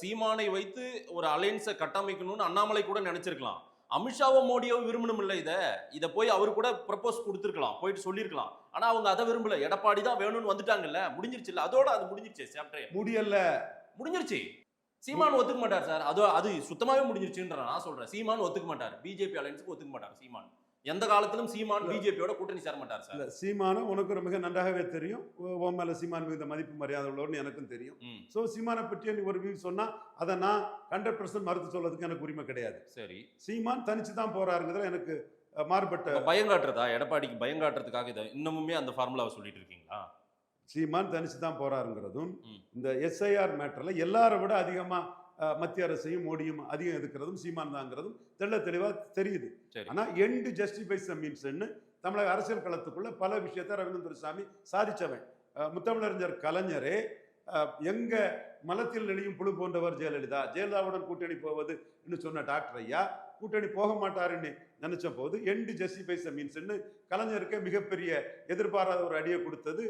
சீமானை வைத்து ஒரு அலையன்ஸை கட்டமைக்கணும்னு அண்ணாமலை கூட நினைச்சிருக்கலாம். அமித்ஷாவோ மோடியோ விரும்பணும் இல்ல இத போய் அவரு கூட ப்ரப்போஸ் கொடுத்திருக்கலாம், போயிட்டு சொல்லியிருக்கலாம். ஆனா அவங்க அதை விரும்பல. எடப்பாடி தான் வேணும்னு வந்துட்டாங்கல்ல, முடிஞ்சிருச்சு இல்ல, அதோட அது முடிஞ்சிருச்சு. சாப்டர் முடியல, முடிஞ்சிருச்சு. சீமான் ஒத்துக்க மாட்டார் சார். அது சுத்தமாவே முடிஞ்சிருச்சுன்ற நான் சொல்றேன். சீமான் ஒத்துக்க மாட்டார், பிஜேபி அலையன்ஸுக்கு ஒத்துக்க மாட்டார் சீமான். எந்த காலத்திலும் சீமான் பிஜேபியோட கூட்டணி சேர மாட்டார் சார். சீமானும் உனக்கு ஒரு மிக நன்றாகவே தெரியும். உன் மேல சீமான் மீது மதிப்பு மரியாதை உள்ளவர்னு எனக்கும் தெரியும். சோ சீமானை பற்றி நீ ஒரு வியூ சொன்னா அதை நான் 100% மறுத்து சொல்றதுக்கு எனக்கு உரிமை கிடையாது. சரி, சீமான் தனிச்சு தான் போறாருங்கிறதுல எனக்கு மாறுபட்ட பயம் காட்டுறதா? எடப்பாடிக்கு பயம் காட்டுறதுக்காக இதை இன்னமுமே அந்த ஃபார்முலாவை சொல்லிட்டு இருக்கீங்களா? சீமான் தனிச்சு தான் போறாருங்கிறதும் இந்த எஸ்ஐஆர் மேட்டர்ல எல்லாரை விட அதிகமா மத்திய அரசையும் மோடியும் அதிகம் எதிர்க்கிறதும் சீமான் தாங்கிறதும் தெள்ள தெளிவா தெரியுது. ஆனா எண்ட் ஜஸ்டிஃபைஸ் த மீன்ஸ் தமிழக அரசியல் களத்துக்குள்ள பல விஷயத்த ரவீந்திர துரைசாமி சாதிச்சவன். முத்தமிழறிஞர் கலைஞரே எங்க மலத்தில் நெளியும் புழு போன்றவர் ஜெயலலிதா, ஜெயலலிதாவுடன் கூட்டணி போவது சொன்ன டாக்டர் ஐயா கூட்டணி போக மாட்டாருன்னு நினைச்ச போது எண்ட் ஜஸ்டிஃபைஸ் த மீன்ஸ் கலைஞருக்கு மிகப்பெரிய எதிர்பாராத ஒரு அடியை கொடுத்தது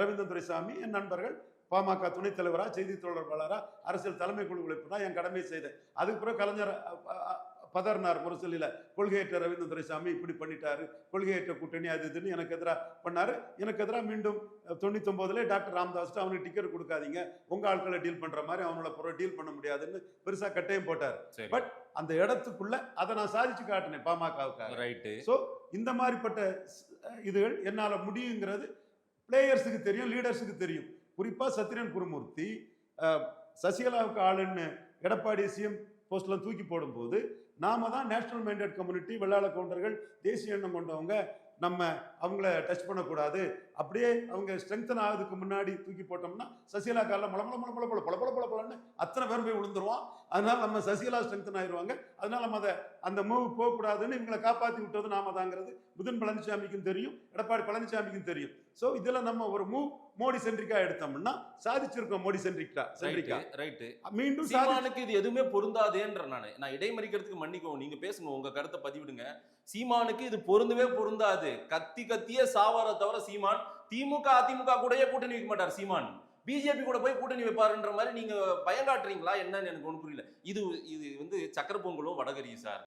ரவீந்திர துரைசாமி. என் நண்பர்கள் பாமக துணைத் தலைவரா, செய்தி தொடர்பாளரா, அரசியல் தலைமை குழு உழைப்புனா என் கடமை செய்தேன். அதுக்கு பிறகு கலைஞர் பதர்னார் முரசொலியில, கொள்கையற்ற ரவீந்திர துரைசாமி இப்படி பண்ணிட்டாரு, கொள்கையற்ற கூட்டணி அது இதுன்னு எனக்கு எதிராக பண்ணாரு. எனக்கு எதிராக மீண்டும் 99 டாக்டர் ராமதாஸ் அவனுக்கு டிக்கெட் கொடுக்காதீங்க, உங்க ஆட்களை டீல் பண்ற மாதிரி அவனோட பொருள் டீல் பண்ண முடியாதுன்னு பெருசா கட்டையும் போட்டாரு. பட் அந்த இடத்துக்குள்ள அதை நான் சாதிச்சு காட்டினேன் பாமகவுக்காக. சோ இந்த மாதிரிப்பட்ட இதுகள் என்னால முடியுங்கிறது பிளேயர்ஸுக்கு தெரியும், லீடர்ஸுக்கு தெரியும். குறிப்பா சத்யன் குருமூர்த்தி சசிகலாவுக்கு ஆளுன்னு எடப்பாடி சிஎம் போஸ்ட்ல தூக்கி போடும்போது நாம தான் நேஷனல் மைண்டட் கம்யூனிட்டி, வெள்ளாள கவுண்டர்கள், தேசிய எண்ணம் கொண்டவங்க, நம்ம அவங்கள டச் பண்ணக்கூடாது, அப்படியே அவங்க ஸ்ட்ரெங்தன் ஆகுதுக்கு முன்னாடி தூக்கி போட்டோம்னா சசிகலா காலில் மலமளன்னு அத்தனை பேர் போய் விழுந்துருவான். அதனால நம்ம சசிகலா ஸ்ட்ரெங்தன் ஆயிடுவாங்க. அதனால நம்ம அந்த மூவ் போகக்கூடாதுன்னு இவங்களை காப்பாற்றி விட்டது நாம தாங்கிறது புதன் பழனிசாமிக்கும் தெரியும், எடப்பாடி பழனிசாமிக்கும் தெரியும். ஸோ இதுல நம்ம ஒரு மூவ் மோடி சென்ட்ரிக்கா எடுத்தோம்னா சாதிச்சிருக்கோம். மோடி சென்ட்ரிக்கா மீண்டும் சீமானுக்கு இது எதுவுமே பொருந்தாதேன்ற நான் இடைமறிக்கிறதுக்கு மன்னிக்கவும், நீங்க பேசுங்க, உங்க கருத்தை பதிவிடுங்க. சீமானுக்கு இது பொருந்தவே பொருந்தாது. கத்தியே சாவார தவிர சீமான் திமுக அதிமுக கூடயே கூட்டணி வைக்க மாட்டார். சீமான் பிஜேபி கூட போய் கூட்டணி வைப்பாருன்ற மாதிரி நீங்க பயங்காட்டுறீங்களா என்னன்னு எனக்கு ஒன்றும் புரியல. இது சக்கர பொங்கலும் வடகரியும் சார்.